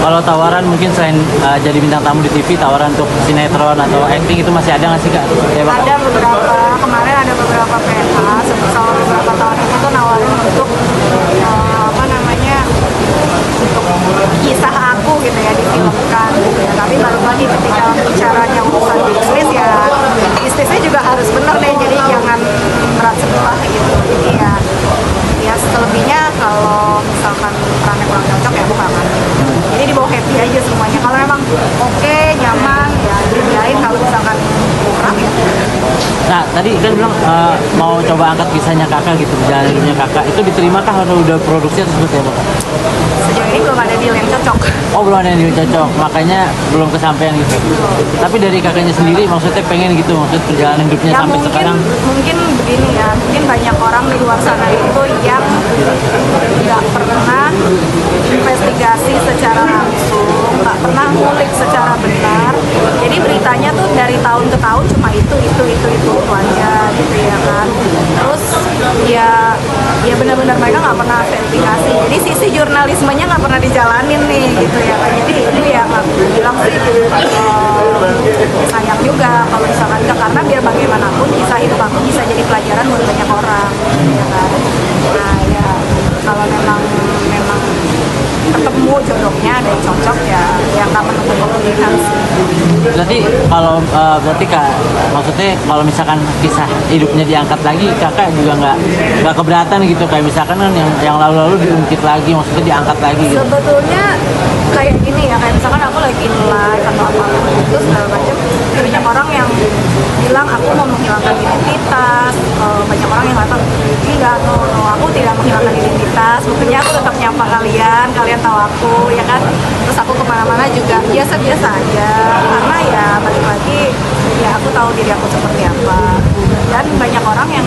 Kalau tawaran mungkin selain jadi bintang tamu di TV, tawaran untuk sinetron atau acting itu masih ada nggak sih Kak? Ya, Pak? Ada beberapa, kemarin ada beberapa PH selama beberapa tahun itu tuh nawarin untuk apa namanya, untuk kisah aku gitu ya, difilmkan gitu ya. Tapi balik lagi ketika bicaranya urusan bisnis ya, bisnisnya juga harus bener deh, jadi jangan berat sebelah gitu. Jadi ya selebihnya kalau misalkan perannya kurang cocok ya bukan. Jadi dibawa happy aja semuanya. Kalau memang oke, nyaman ya dibiarin. Kalau misalkan kurang ya. Nah, tadi kan bilang mau coba angkat kisahnya kakak gitu, perjalanan hidupnya kakak. Itu diterima kah atau udah produksi atau seperti apa? Sejauh ini belum ada deal yang cocok. Oh, belum ada yang cocok, makanya belum kesampaian gitu. Tapi dari kakaknya sendiri maksudnya pengen gitu, maksud perjalanan hidupnya Ya sampai mungkin, sekarang. mungkin begini ya, mungkin banyak orang di luar sana itu yang nggak pernah investigasi secara langsung, nggak pernah ngulik secara benar. Jadi beritanya tuh dari tahun ke tahun cuma itu aja gitu ya kan. Terus ya benar-benar mereka nggak pernah verifikasi. Jadi sisi jurnalismenya nggak pernah dijalanin nih gitu ya kan. Jadi itu yang aku bilang sih sayang juga kalau misalkan enggak, karena biar bagaimanapun kisah hidup aku bisa jadi pelajaran buat banyak orang ya kan. Nah ya kalau memang ketemu jodohnya ada yang cocok ya nggak menutup kemungkinan sih. Berarti kalau berarti Kak, maksudnya kalau misalkan kisah hidupnya diangkat lagi, kakak juga nggak keberatan gitu, kayak misalkan kan yang lalu-lalu diungkit lagi, maksudnya diangkat lagi gitu. Sebetulnya kayak gini ya, kayak misalkan aku lagi live atau apa itu segala macam, banyak orang yang bilang aku mau menghilangkan identitas, banyak orang yang kata enggak, no, aku tidak menghilangkan identitas, buktinya aku tetap nyapa kalian tahu aku ya kan. Terus aku kemana-mana juga biasa-biasa aja, karena ya balik lagi ya aku tahu diri aku seperti apa. Dan banyak orang yang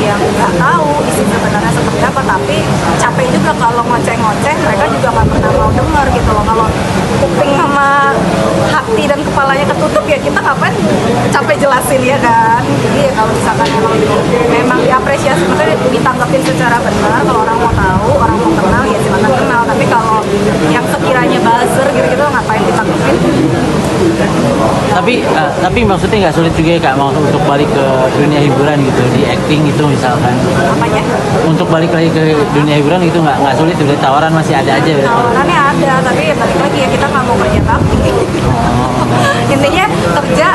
nggak tahu isi sebenarnya seperti apa, tapi capek juga kalau ngoceh-ngoceh, mereka juga nggak pernah mau dengar gitu loh. Kalau kuping sama hati dan kepalanya ketutup ya kita ngapain capek jelasin ya kan. Jadi ya kalau misalkan memang diapresiasi, maksudnya ditanggapin secara benar, kalau orang mau tahu, orang mau kenal ya silakan kenal. Tapi kalau yang sekiranya buzzer gitu-gitu ngapain ditanggapin. Tapi maksudnya nggak sulit juga ya Kak, mau untuk balik ke dunia hiburan gitu, di acting gitu misalkan. Apanya? Untuk balik lagi ke dunia hiburan itu nggak sulit, udah tawaran masih ada aja berarti. Tawarannya ada, tapi ya balik lagi ya kita nggak mau kerja bakti. Intinya kerja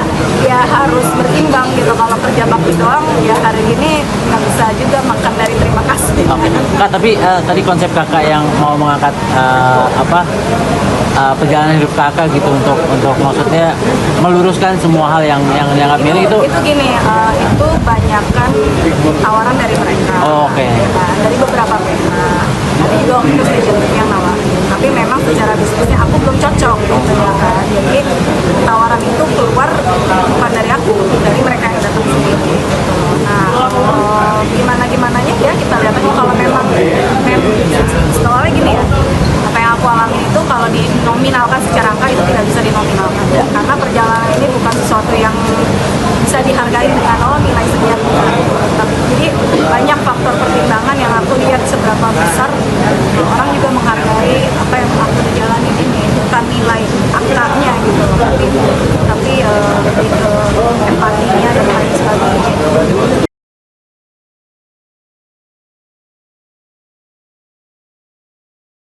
ya harus berimbang gitu. Kalau kerja bakti doang ya hari ini nggak bisa juga makan dari terima kasih. Oke. Kak, tapi tadi konsep kakak yang mau mengangkat perjalanan hidup kakak gitu untuk maksudnya meluruskan semua hal yang dianggap miring itu gini, itu banyakkan tawaran dari mereka. Oh, oke. Nah, dari beberapa pihak. Ada juga waktu itu stasiun yang nawarin. Tapi memang secara bisnisnya aku belum cocok gitu ya kan. Jadi tawaran itu keluar bukan dari aku, dari mereka yang datang sendiri. Nah, gimana-gimananya ya kita lihat aja. Kalau memang soalnya gini ya, apa yang aku alami itu kalau dinominalkan secara angka itu tidak bisa dinominalkan ya. Karena perjalanan ini bukan sesuatu yang bisa dihargai dengan nilai sekian. Jadi banyak faktor pertimbangan yang aku lihat seberapa besar orang juga menghargai apa yang aku jalani ini, bukan nilai angkanya gitu. Tapi lebih ke